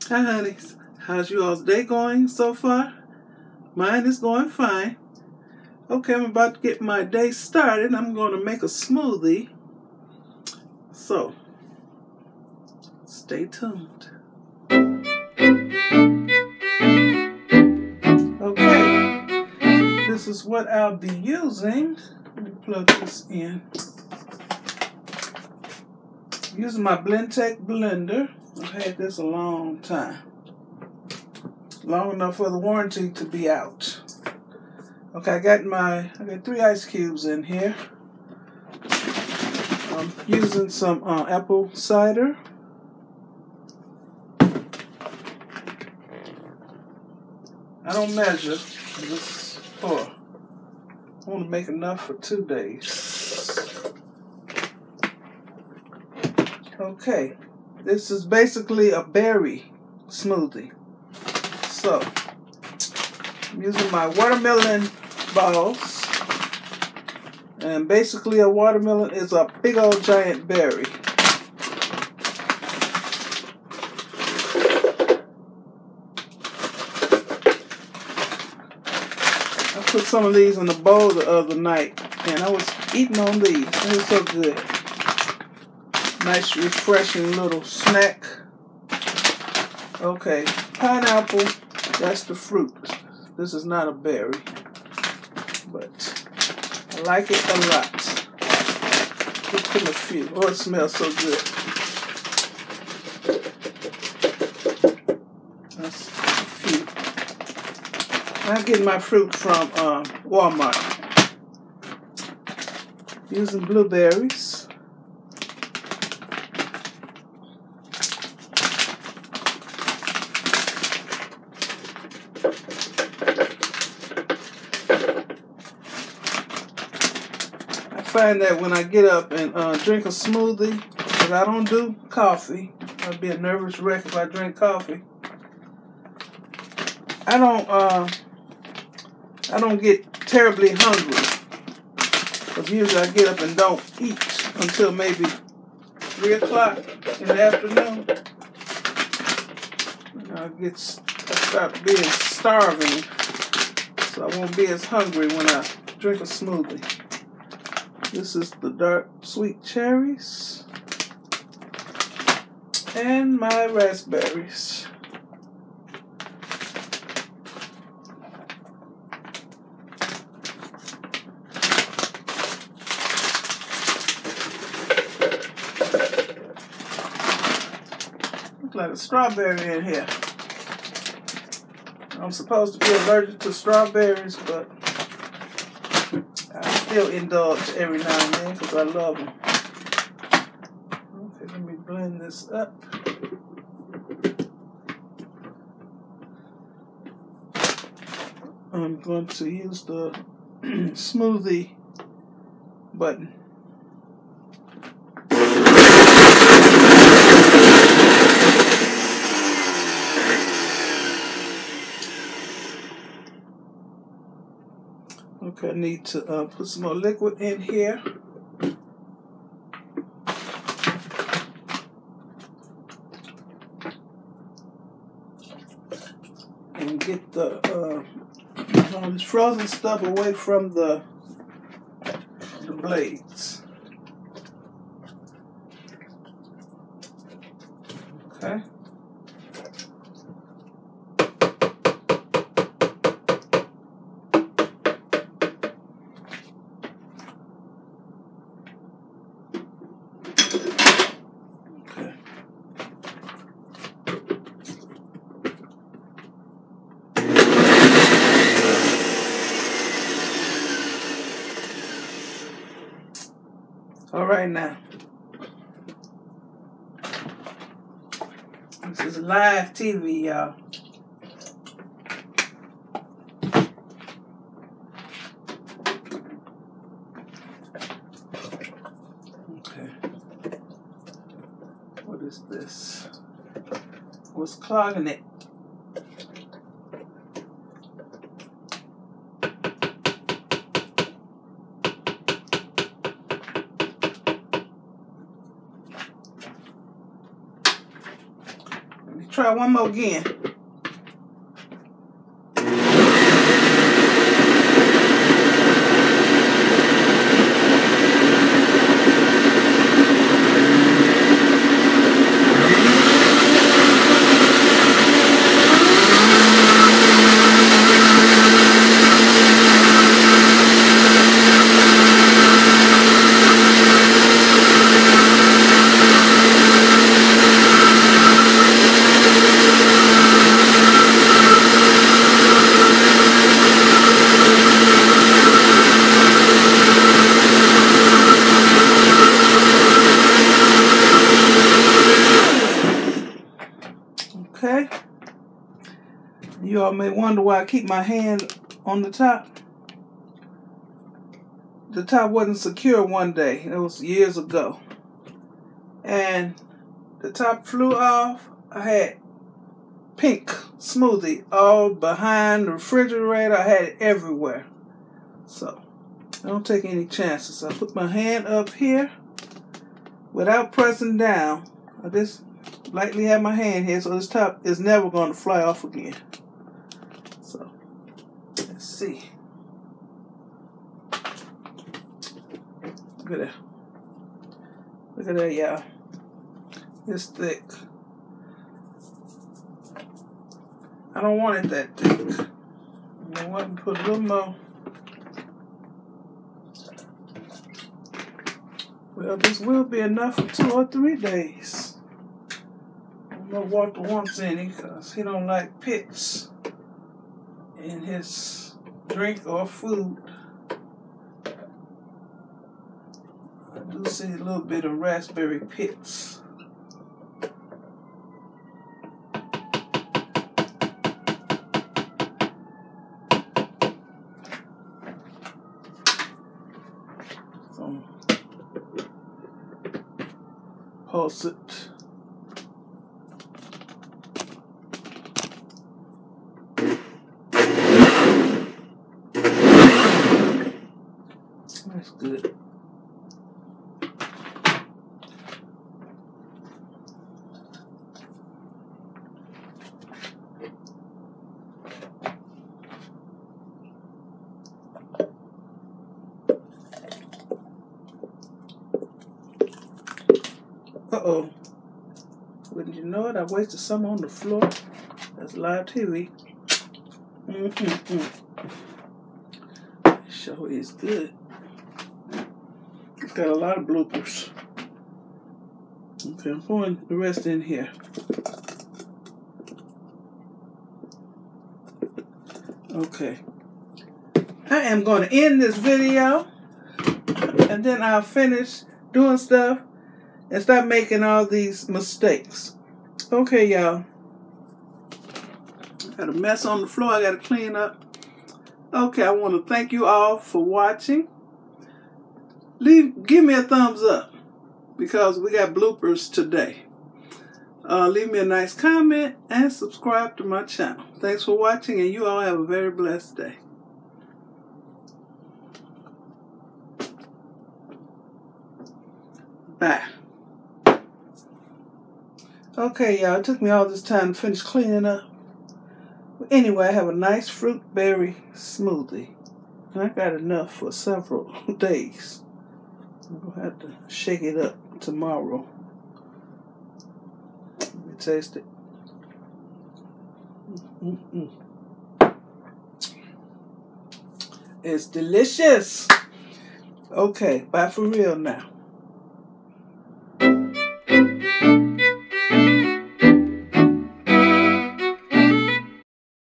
Hi, honeys. How's you all's day going so far? Mine is going fine. Okay, I'm about to get my day started. I'm going to make a smoothie. So, stay tuned. Okay, this is what I'll be using. Let me plug this in. I'm using my Blendtec blender. I've had this a long time. Long enough for the warranty to be out. Okay, I got 3 ice cubes in here. I'm using some apple cider. I don't measure. This for I want to make enough for 2 days. Okay, this is basically a berry smoothie. So, I'm using my watermelon balls. And basically a watermelon is a big old giant berry. I put some of these in a bowl the other night and I was eating on these. It was so good. Nice refreshing little snack. Okay, pineapple, that's the fruit. This is not a berry, but I like it a lot. Just put a few. Oh, it smells so good. That's a few. I get my fruit from Walmart. Using blueberries. I find that when I get up and drink a smoothie, because I don't do coffee, I'd be a nervous wreck if I drink coffee. I don't get terribly hungry, because usually I get up and don't eat until maybe 3 o'clock in the afternoon. I start being starving, so I won't be as hungry when I drink a smoothie. This is the dark sweet cherries and my raspberries. Looks like a strawberry in here. I'm supposed to be allergic to strawberries, but I still indulge every now and then because I love them. Okay, let me blend this up. I'm going to use the smoothie button. Okay, I need to put some more liquid in here. And get the all this frozen stuff away from the blades. Okay. All right, now. This is live TV, y'all. Okay. What is this? What's clogging it? try one more again. Okay, you all may wonder why I keep my hand on the top. The top wasn't secure one day. It was years ago. And the top flew off. I had pink smoothie all behind the refrigerator. I had it everywhere. So, I don't take any chances. I put my hand up here without pressing down. I just lightly have my hand here, so this top is never going to fly off again. So, let's see. Look at that. Look at that, y'all. It's thick. I don't want it that thick. I want to put a little more. Well, this will be enough for 2 or 3 days. I don't know Walter wants any because he don't like pits in his drink or food. I do see a little bit of raspberry pits. So, pulse it. That's good. Uh-oh. Wouldn't you know it? I wasted some on the floor. That's live TV. Sure is good. It's got a lot of bloopers. Okay, I'm pouring the rest in here. Okay. I am going to end this video, and then I'll finish doing stuff and stop making all these mistakes. Okay, y'all. Got a mess on the floor I got to clean up. Okay, I want to thank you all for watching. Give me a thumbs up because we got bloopers today. Leave me a nice comment and subscribe to my channel. Thanks for watching, and you all have a very blessed day. Bye. Okay, y'all, it took me all this time to finish cleaning up. But anyway, I have a nice fruit berry smoothie. And I got enough for several days. I'm going to have to shake it up tomorrow. Let me taste it. It's delicious. Okay, bye for real now.